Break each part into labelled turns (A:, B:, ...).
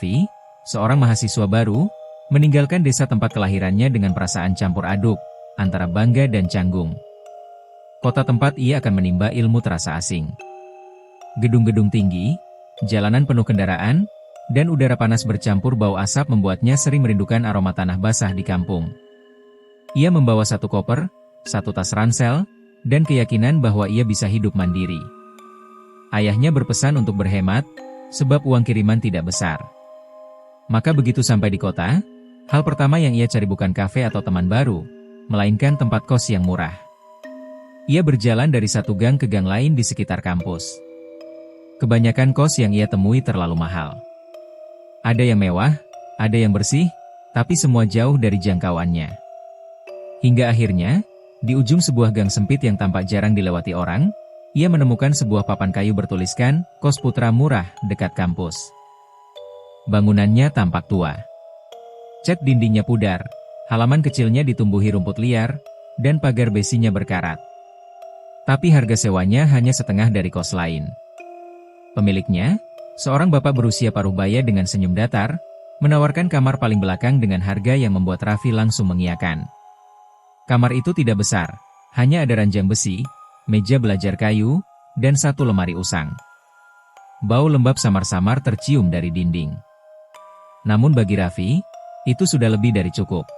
A: Raffi, seorang mahasiswa baru, meninggalkan desa tempat kelahirannya dengan perasaan campur aduk, antara bangga dan canggung. Kota tempat ia akan menimba ilmu terasa asing. Gedung-gedung tinggi, jalanan penuh kendaraan, dan udara panas bercampur bau asap membuatnya sering merindukan aroma tanah basah di kampung. Ia membawa satu koper, satu tas ransel, dan keyakinan bahwa ia bisa hidup mandiri. Ayahnya berpesan untuk berhemat, sebab uang kiriman tidak besar. Maka begitu sampai di kota, hal pertama yang ia cari bukan kafe atau teman baru, melainkan tempat kos yang murah. Ia berjalan dari satu gang ke gang lain di sekitar kampus. Kebanyakan kos yang ia temui terlalu mahal. Ada yang mewah, ada yang bersih, tapi semua jauh dari jangkauannya. Hingga akhirnya, di ujung sebuah gang sempit yang tampak jarang dilewati orang, ia menemukan sebuah papan kayu bertuliskan, Kos Putra Murah, dekat kampus. Bangunannya tampak tua. Cat dindingnya pudar, halaman kecilnya ditumbuhi rumput liar, dan pagar besinya berkarat. Tapi harga sewanya hanya setengah dari kos lain. Pemiliknya, seorang bapak berusia paruh baya dengan senyum datar, menawarkan kamar paling belakang dengan harga yang membuat Raffi langsung mengiyakan. Kamar itu tidak besar, hanya ada ranjang besi, meja belajar kayu, dan satu lemari usang. Bau lembab samar-samar tercium dari dinding. Namun bagi Raffi, itu sudah lebih dari cukup.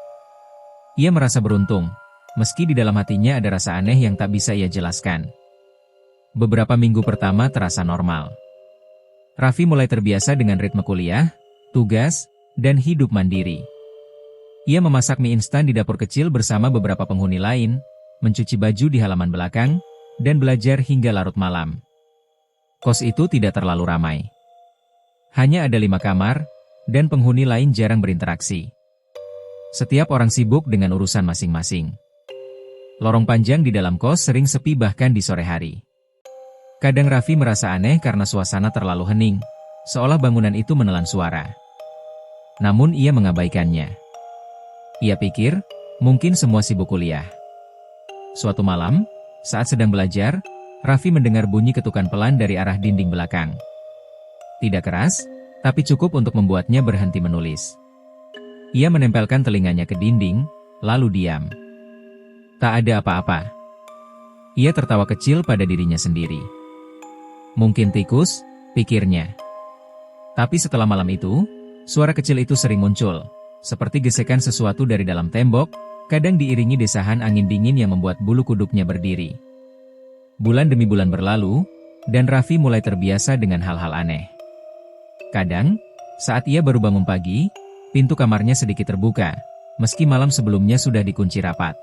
A: Ia merasa beruntung, meski di dalam hatinya ada rasa aneh yang tak bisa ia jelaskan. Beberapa minggu pertama terasa normal. Raffi mulai terbiasa dengan ritme kuliah, tugas, dan hidup mandiri. Ia memasak mie instan di dapur kecil bersama beberapa penghuni lain, mencuci baju di halaman belakang, dan belajar hingga larut malam. Kos itu tidak terlalu ramai. Hanya ada 5 kamar, dan penghuni lain jarang berinteraksi. Setiap orang sibuk dengan urusan masing-masing. Lorong panjang di dalam kos sering sepi bahkan di sore hari. Kadang Raffi merasa aneh karena suasana terlalu hening, seolah bangunan itu menelan suara. Namun ia mengabaikannya. Ia pikir, mungkin semua sibuk kuliah. Suatu malam, saat sedang belajar, Raffi mendengar bunyi ketukan pelan dari arah dinding belakang. Tidak keras, tapi cukup untuk membuatnya berhenti menulis. Ia menempelkan telinganya ke dinding, lalu diam. Tak ada apa-apa. Ia tertawa kecil pada dirinya sendiri. Mungkin tikus, pikirnya. Tapi setelah malam itu, suara kecil itu sering muncul, seperti gesekan sesuatu dari dalam tembok, kadang diiringi desahan angin dingin yang membuat bulu kuduknya berdiri. Bulan demi bulan berlalu, dan Raffi mulai terbiasa dengan hal-hal aneh. Kadang, saat ia baru bangun pagi, pintu kamarnya sedikit terbuka, meski malam sebelumnya sudah dikunci rapat.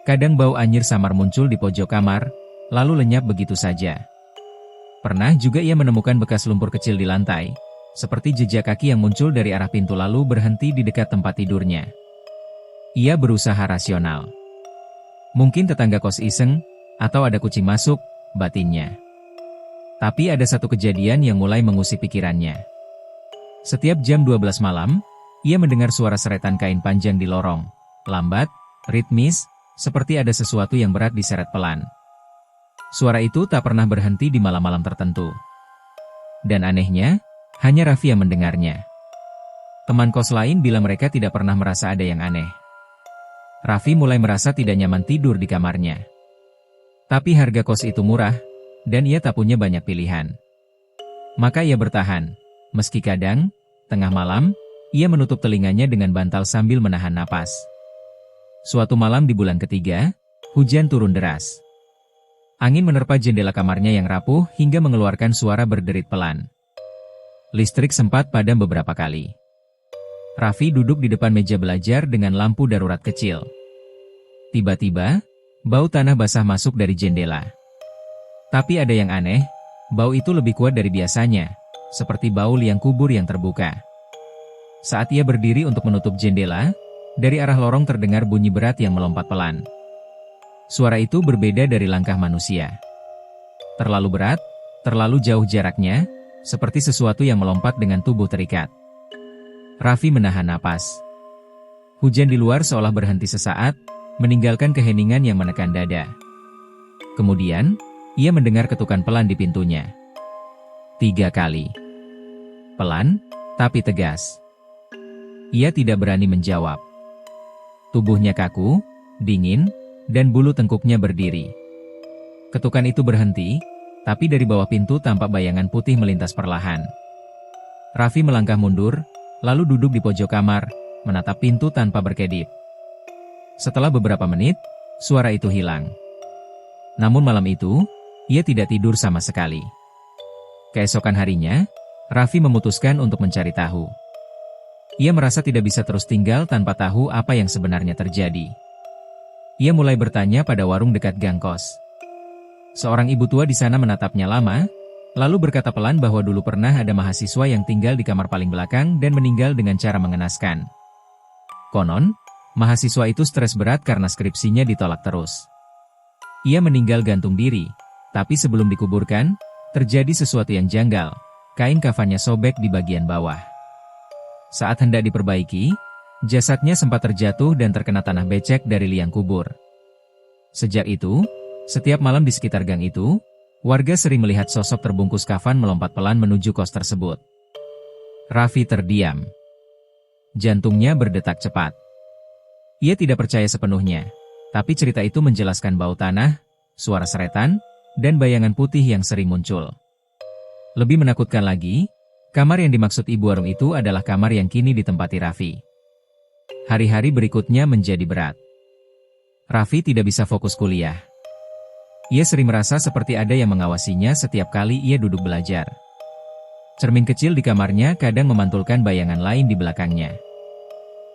A: Kadang bau anyir samar muncul di pojok kamar, lalu lenyap begitu saja. Pernah juga ia menemukan bekas lumpur kecil di lantai, seperti jejak kaki yang muncul dari arah pintu lalu berhenti di dekat tempat tidurnya. Ia berusaha rasional. Mungkin tetangga kos iseng, atau ada kucing masuk, batinnya. Tapi ada satu kejadian yang mulai mengusik pikirannya. Setiap jam 12 malam, ia mendengar suara seretan kain panjang di lorong. Lambat, ritmis, seperti ada sesuatu yang berat diseret pelan. Suara itu tak pernah berhenti di malam-malam tertentu. Dan anehnya, hanya Raffi yang mendengarnya. Teman kos lain bilang mereka tidak pernah merasa ada yang aneh. Raffi mulai merasa tidak nyaman tidur di kamarnya. Tapi harga kos itu murah, dan ia tak punya banyak pilihan. Maka ia bertahan, meski kadang, tengah malam, ia menutup telinganya dengan bantal sambil menahan napas. Suatu malam di bulan ketiga, hujan turun deras. Angin menerpa jendela kamarnya yang rapuh hingga mengeluarkan suara berderit pelan. Listrik sempat padam beberapa kali. Raffi duduk di depan meja belajar dengan lampu darurat kecil. Tiba-tiba, bau tanah basah masuk dari jendela. Tapi ada yang aneh, bau itu lebih kuat dari biasanya, seperti bau liang kubur yang terbuka. Saat ia berdiri untuk menutup jendela, dari arah lorong terdengar bunyi berat yang melompat pelan. Suara itu berbeda dari langkah manusia. Terlalu berat, terlalu jauh jaraknya, seperti sesuatu yang melompat dengan tubuh terikat. Raffi menahan napas. Hujan di luar seolah berhenti sesaat, meninggalkan keheningan yang menekan dada. Kemudian, ia mendengar ketukan pelan di pintunya. 3 kali. Pelan, tapi tegas. Ia tidak berani menjawab. Tubuhnya kaku, dingin, dan bulu tengkuknya berdiri. Ketukan itu berhenti, tapi dari bawah pintu tampak bayangan putih melintas perlahan. Raffi melangkah mundur, lalu duduk di pojok kamar, menatap pintu tanpa berkedip. Setelah beberapa menit, suara itu hilang. Namun malam itu, ia tidak tidur sama sekali. Keesokan harinya, Raffi memutuskan untuk mencari tahu. Ia merasa tidak bisa terus tinggal tanpa tahu apa yang sebenarnya terjadi. Ia mulai bertanya pada warung dekat gang kos. Seorang ibu tua di sana menatapnya lama, lalu berkata pelan bahwa dulu pernah ada mahasiswa yang tinggal di kamar paling belakang dan meninggal dengan cara mengenaskan. Konon, mahasiswa itu stres berat karena skripsinya ditolak terus. Ia meninggal gantung diri, tapi sebelum dikuburkan, terjadi sesuatu yang janggal. Kain kafannya sobek di bagian bawah. Saat hendak diperbaiki, jasadnya sempat terjatuh dan terkena tanah becek dari liang kubur. Sejak itu, setiap malam di sekitar gang itu, warga sering melihat sosok terbungkus kafan melompat pelan menuju kos tersebut. Raffi terdiam. Jantungnya berdetak cepat. Ia tidak percaya sepenuhnya, tapi cerita itu menjelaskan bau tanah, suara seretan, dan bayangan putih yang sering muncul. Lebih menakutkan lagi, kamar yang dimaksud ibu warung itu adalah kamar yang kini ditempati Raffi. Hari-hari berikutnya menjadi berat. Raffi tidak bisa fokus kuliah. Ia sering merasa seperti ada yang mengawasinya setiap kali ia duduk belajar. Cermin kecil di kamarnya kadang memantulkan bayangan lain di belakangnya.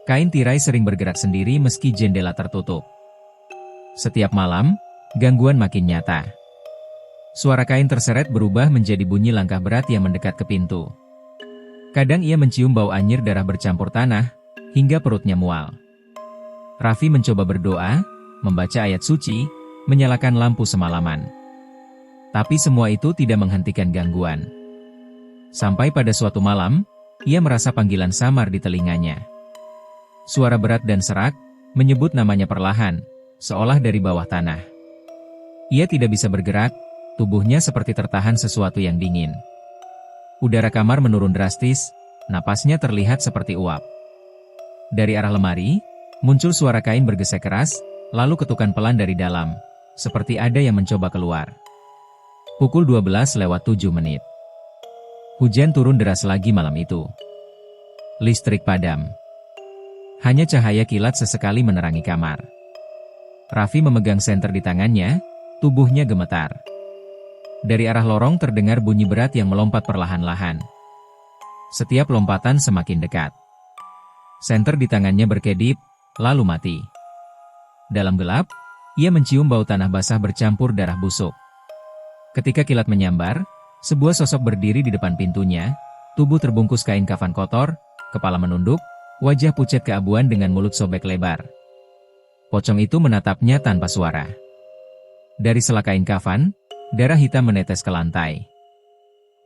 A: Kain tirai sering bergerak sendiri meski jendela tertutup. Setiap malam, gangguan makin nyata. Suara kain terseret berubah menjadi bunyi langkah berat yang mendekat ke pintu. Kadang ia mencium bau anyir darah bercampur tanah, hingga perutnya mual. Raffi mencoba berdoa, membaca ayat suci, menyalakan lampu semalaman. Tapi semua itu tidak menghentikan gangguan. Sampai pada suatu malam, ia merasa panggilan samar di telinganya. Suara berat dan serak, menyebut namanya perlahan, seolah dari bawah tanah. Ia tidak bisa bergerak, tubuhnya seperti tertahan sesuatu yang dingin. Udara kamar menurun drastis, napasnya terlihat seperti uap. Dari arah lemari, muncul suara kain bergesek keras, lalu ketukan pelan dari dalam, seperti ada yang mencoba keluar. Pukul 12:07. Hujan turun deras lagi malam itu. Listrik padam. Hanya cahaya kilat sesekali menerangi kamar. Raffi memegang senter di tangannya, tubuhnya gemetar. Dari arah lorong terdengar bunyi berat yang melompat perlahan-lahan. Setiap lompatan semakin dekat. Senter di tangannya berkedip, lalu mati. Dalam gelap, ia mencium bau tanah basah bercampur darah busuk. Ketika kilat menyambar, sebuah sosok berdiri di depan pintunya, tubuh terbungkus kain kafan kotor, kepala menunduk, wajah pucat keabuan dengan mulut sobek lebar. Pocong itu menatapnya tanpa suara. Dari sela kain kafan, darah hitam menetes ke lantai.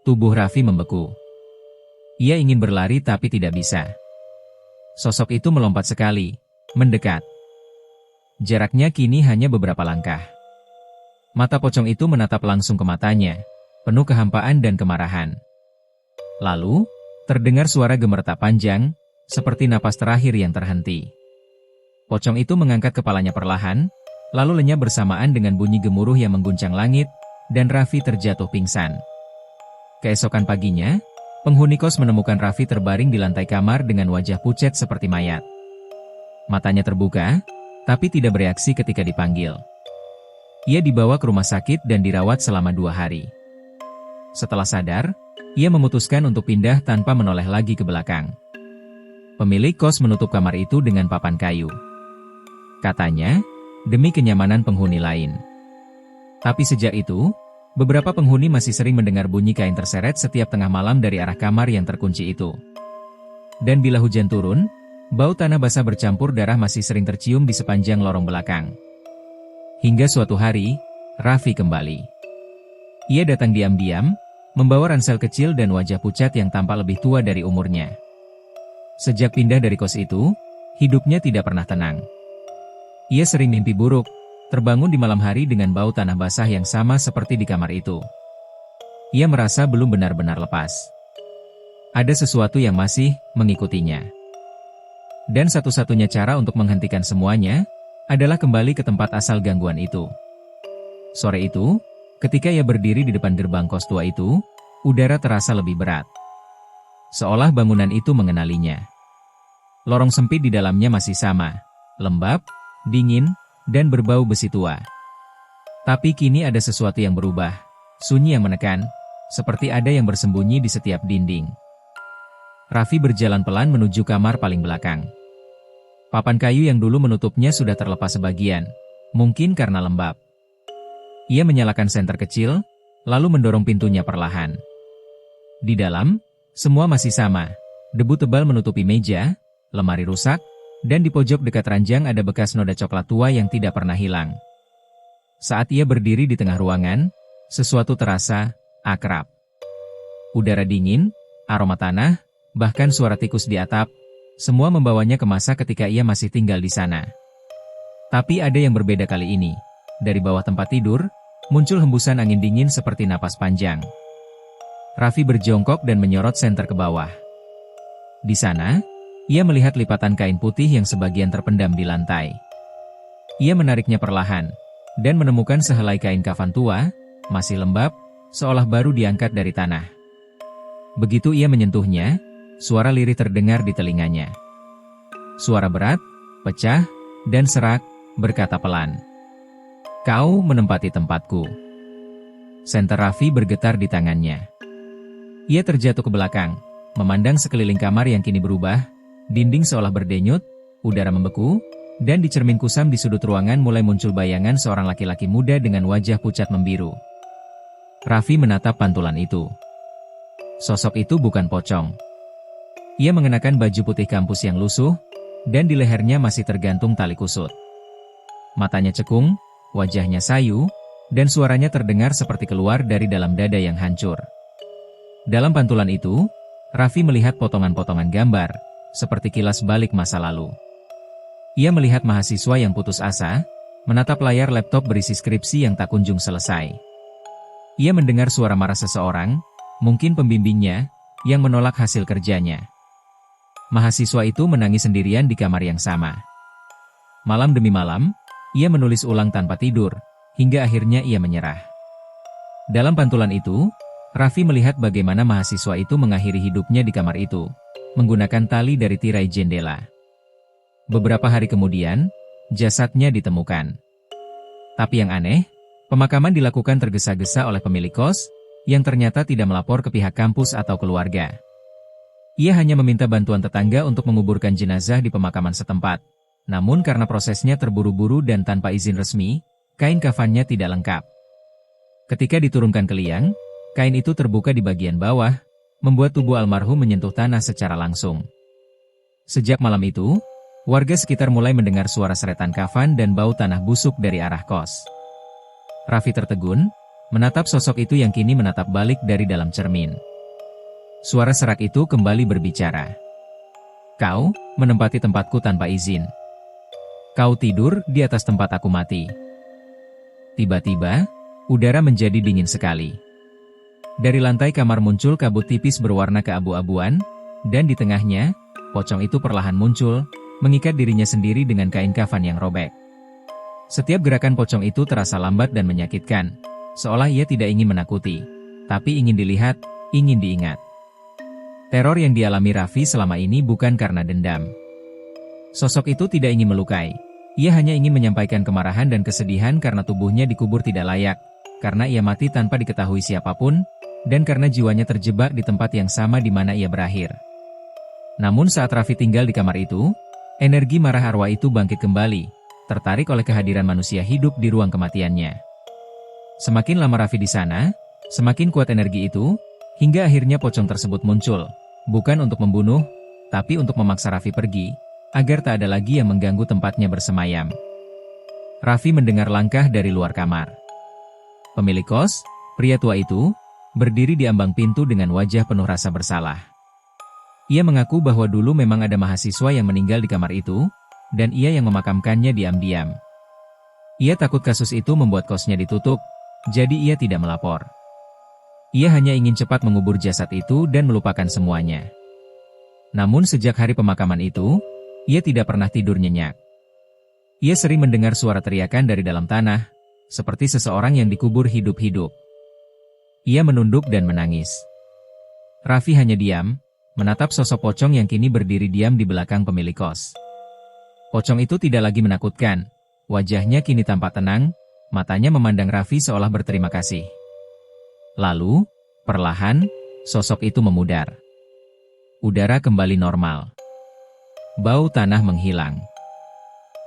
A: Tubuh Raffi membeku. Ia ingin berlari tapi tidak bisa. Sosok itu melompat sekali, mendekat. Jaraknya kini hanya beberapa langkah. Mata pocong itu menatap langsung ke matanya, penuh kehampaan dan kemarahan. Lalu, terdengar suara gemeretak panjang, seperti napas terakhir yang terhenti. Pocong itu mengangkat kepalanya perlahan, lalu lenyap bersamaan dengan bunyi gemuruh yang mengguncang langit, dan Raffi terjatuh pingsan. Keesokan paginya, penghuni kos menemukan Raffi terbaring di lantai kamar dengan wajah pucat seperti mayat. Matanya terbuka, tapi tidak bereaksi ketika dipanggil. Ia dibawa ke rumah sakit dan dirawat selama 2 hari. Setelah sadar, ia memutuskan untuk pindah tanpa menoleh lagi ke belakang. Pemilik kos menutup kamar itu dengan papan kayu. Katanya, demi kenyamanan penghuni lain. Tapi sejak itu, beberapa penghuni masih sering mendengar bunyi kain terseret setiap tengah malam dari arah kamar yang terkunci itu. Dan bila hujan turun, bau tanah basah bercampur darah masih sering tercium di sepanjang lorong belakang. Hingga suatu hari, Raffi kembali. Ia datang diam-diam, membawa ransel kecil dan wajah pucat yang tampak lebih tua dari umurnya. Sejak pindah dari kos itu, hidupnya tidak pernah tenang. Ia sering mimpi buruk, terbangun di malam hari dengan bau tanah basah yang sama seperti di kamar itu. Ia merasa belum benar-benar lepas. Ada sesuatu yang masih mengikutinya. Dan satu-satunya cara untuk menghentikan semuanya adalah kembali ke tempat asal gangguan itu. Sore itu, ketika ia berdiri di depan gerbang kos tua itu, udara terasa lebih berat. Seolah bangunan itu mengenalinya. Lorong sempit di dalamnya masih sama, lembab, dingin, dan berbau besi tua. Tapi kini ada sesuatu yang berubah, sunyi yang menekan, seperti ada yang bersembunyi di setiap dinding. Raffi berjalan pelan menuju kamar paling belakang. Papan kayu yang dulu menutupnya sudah terlepas sebagian, mungkin karena lembab. Ia menyalakan senter kecil, lalu mendorong pintunya perlahan. Di dalam, semua masih sama. Debu tebal menutupi meja, lemari rusak, dan di pojok dekat ranjang ada bekas noda coklat tua yang tidak pernah hilang. Saat ia berdiri di tengah ruangan, sesuatu terasa akrab. Udara dingin, aroma tanah, bahkan suara tikus di atap, semua membawanya ke masa ketika ia masih tinggal di sana. Tapi ada yang berbeda kali ini. Dari bawah tempat tidur, muncul hembusan angin dingin seperti napas panjang. Raffi berjongkok dan menyorot senter ke bawah. Di sana, ia melihat lipatan kain putih yang sebagian terpendam di lantai. Ia menariknya perlahan, dan menemukan sehelai kain kafan tua, masih lembab, seolah baru diangkat dari tanah. Begitu ia menyentuhnya, suara lirih terdengar di telinganya. Suara berat, pecah, dan serak, berkata pelan. "Kau menempati tempatku." Senter Raffi bergetar di tangannya. Ia terjatuh ke belakang, memandang sekeliling kamar yang kini berubah, dinding seolah berdenyut, udara membeku, dan di cermin kusam di sudut ruangan mulai muncul bayangan seorang laki-laki muda dengan wajah pucat membiru. Raffi menatap pantulan itu. Sosok itu bukan pocong. Ia mengenakan baju putih kampus yang lusuh, dan di lehernya masih tergantung tali kusut. Matanya cekung, wajahnya sayu, dan suaranya terdengar seperti keluar dari dalam dada yang hancur. Dalam pantulan itu, Raffi melihat potongan-potongan gambar, seperti kilas balik masa lalu. Ia melihat mahasiswa yang putus asa, menatap layar laptop berisi skripsi yang tak kunjung selesai. Ia mendengar suara marah seseorang, mungkin pembimbingnya, yang menolak hasil kerjanya. Mahasiswa itu menangis sendirian di kamar yang sama. Malam demi malam, ia menulis ulang tanpa tidur, hingga akhirnya ia menyerah. Dalam pantulan itu, Raffi melihat bagaimana mahasiswa itu mengakhiri hidupnya di kamar itu, menggunakan tali dari tirai jendela. Beberapa hari kemudian, jasadnya ditemukan. Tapi yang aneh, pemakaman dilakukan tergesa-gesa oleh pemilik kos, yang ternyata tidak melapor ke pihak kampus atau keluarga. Ia hanya meminta bantuan tetangga untuk menguburkan jenazah di pemakaman setempat. Namun karena prosesnya terburu-buru dan tanpa izin resmi, kain kafannya tidak lengkap. Ketika diturunkan ke liang, kain itu terbuka di bagian bawah, membuat tubuh almarhum menyentuh tanah secara langsung. Sejak malam itu, warga sekitar mulai mendengar suara seretan kafan dan bau tanah busuk dari arah kos. Raffi tertegun, menatap sosok itu yang kini menatap balik dari dalam cermin. Suara serak itu kembali berbicara. "Kau menempati tempatku tanpa izin. Kau tidur di atas tempat aku mati." Tiba-tiba, udara menjadi dingin sekali. Dari lantai kamar muncul kabut tipis berwarna keabu-abuan, dan di tengahnya, pocong itu perlahan muncul, mengikat dirinya sendiri dengan kain kafan yang robek. Setiap gerakan pocong itu terasa lambat dan menyakitkan, seolah ia tidak ingin menakuti, tapi ingin dilihat, ingin diingat. Teror yang dialami Raffi selama ini bukan karena dendam. Sosok itu tidak ingin melukai, ia hanya ingin menyampaikan kemarahan dan kesedihan karena tubuhnya dikubur tidak layak, karena ia mati tanpa diketahui siapapun, dan karena jiwanya terjebak di tempat yang sama di mana ia berakhir. Namun saat Raffi tinggal di kamar itu, energi marah arwah itu bangkit kembali, tertarik oleh kehadiran manusia hidup di ruang kematiannya. Semakin lama Raffi di sana, semakin kuat energi itu, hingga akhirnya pocong tersebut muncul, bukan untuk membunuh, tapi untuk memaksa Raffi pergi, agar tak ada lagi yang mengganggu tempatnya bersemayam. Raffi mendengar langkah dari luar kamar. Pemilik kos, pria tua itu, berdiri di ambang pintu dengan wajah penuh rasa bersalah. Ia mengaku bahwa dulu memang ada mahasiswa yang meninggal di kamar itu, dan ia yang memakamkannya diam-diam. Ia takut kasus itu membuat kosnya ditutup, jadi ia tidak melapor. Ia hanya ingin cepat mengubur jasad itu dan melupakan semuanya. Namun sejak hari pemakaman itu, ia tidak pernah tidur nyenyak. Ia sering mendengar suara teriakan dari dalam tanah, seperti seseorang yang dikubur hidup-hidup. Ia menunduk dan menangis. Raffi hanya diam, menatap sosok pocong yang kini berdiri diam di belakang pemilik kos. Pocong itu tidak lagi menakutkan, wajahnya kini tampak tenang, matanya memandang Raffi seolah berterima kasih. Lalu, perlahan, sosok itu memudar. Udara kembali normal. Bau tanah menghilang.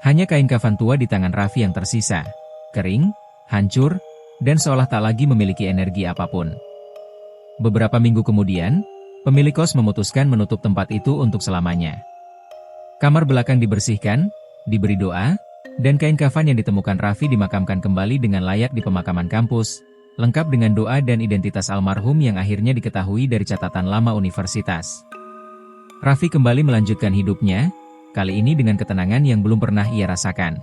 A: Hanya kain kafan tua di tangan Raffi yang tersisa, kering, hancur, dan seolah tak lagi memiliki energi apapun. Beberapa minggu kemudian, pemilik kos memutuskan menutup tempat itu untuk selamanya. Kamar belakang dibersihkan, diberi doa, dan kain kafan yang ditemukan Raffi dimakamkan kembali dengan layak di pemakaman kampus, lengkap dengan doa dan identitas almarhum yang akhirnya diketahui dari catatan lama universitas. Raffi kembali melanjutkan hidupnya, kali ini dengan ketenangan yang belum pernah ia rasakan.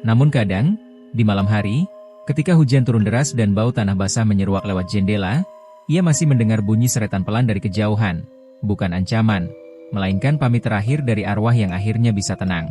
A: Namun kadang, di malam hari, ketika hujan turun deras dan bau tanah basah menyeruak lewat jendela, ia masih mendengar bunyi seretan pelan dari kejauhan, bukan ancaman, melainkan pamit terakhir dari arwah yang akhirnya bisa tenang.